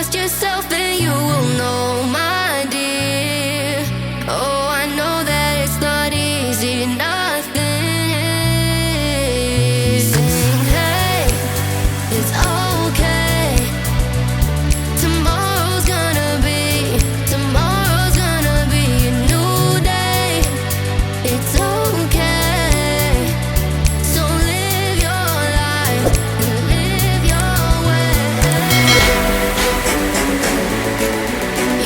trust yourself, then you will know, my dear. Oh, I know that it's not easy, nothing is. Saying, hey, it's okay. Tomorrow's gonna be a new day. It's okay. So live your life and live your way.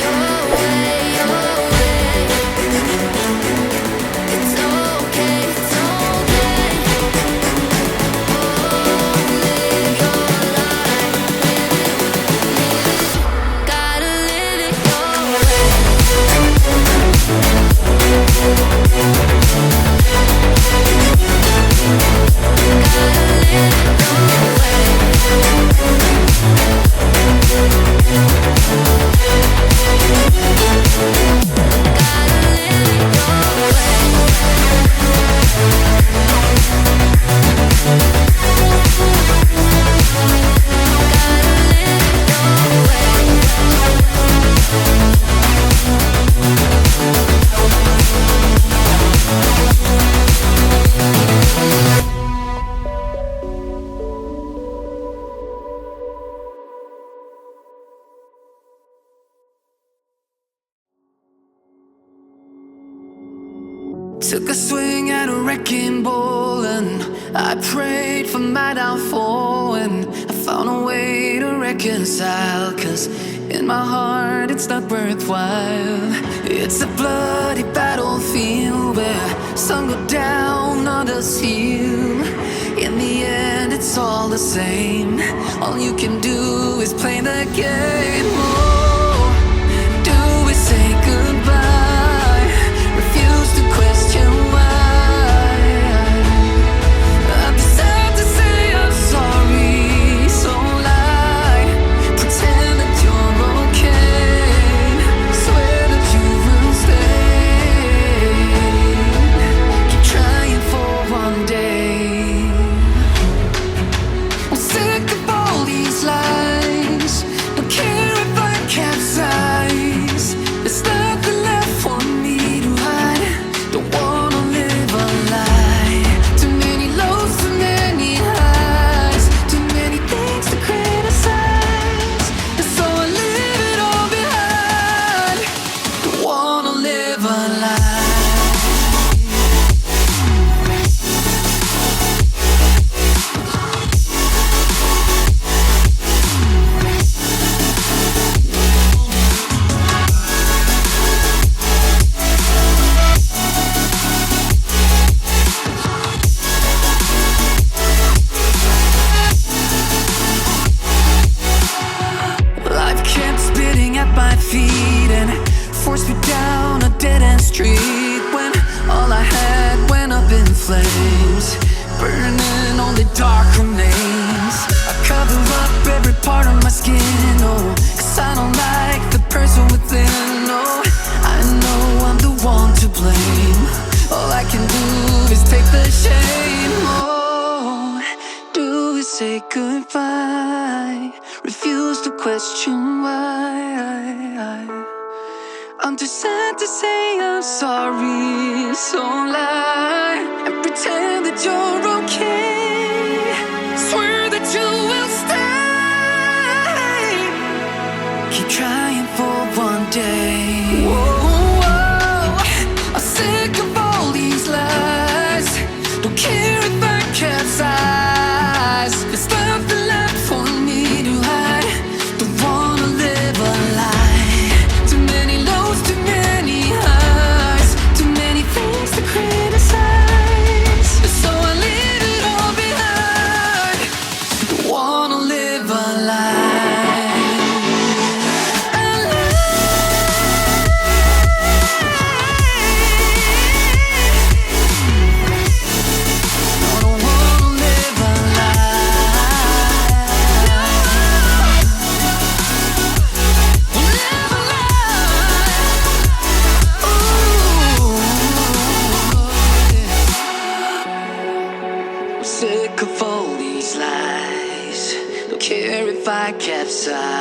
Your way, your way. It's okay, it's okay. Oh, live your life. Gotta live it your way. Took a swing at a wrecking ball and I prayed for my downfall, and I found a way to reconcile, 'cause in my heart it's not worthwhile. It's a bloody battlefield where some go down, others heal. In the end it's all the same. All you can do is play the game. Oh, do we say goodbye? Refuse to question why. I'm sad to say I'm sorry, so lie. Pretend that you're okay. Swear that you will stay. Keep trying for one day. I'm sick of all these lies. Don't care if I capsize. There's nothing left for me to hide. Don't wanna live a lie. Too many lows, too many highs. Too many things to criticize. And so I leave it all behind. Don't wanna live a lie. Life kept spitting at my feet and forced me down a dead-end street, when all I had went up in flames, burning only dark remains. I cover up every part of my skin, oh, 'cause I don't like the person within. Oh, I know I'm the one to blame. All I can do is take the shame. Oh, do we say goodbye? Refuse to question why. I'm too sad to say I'm sorry, so lie and pretend that you're okay. Swear that you will stay. Keep trying for one day. Whoa, I'm sick of all these lies. Don't care if I capsize. There's nothing left for me to hide. Don't wanna live a lie. Too many lows, too many highs. Too many things to criticize. So I leave it all behind. Don't wanna live a lie. A don't wanna live a lie. Live a lie. Ooh. I'm sick of all these lies. Don't care if I capsize.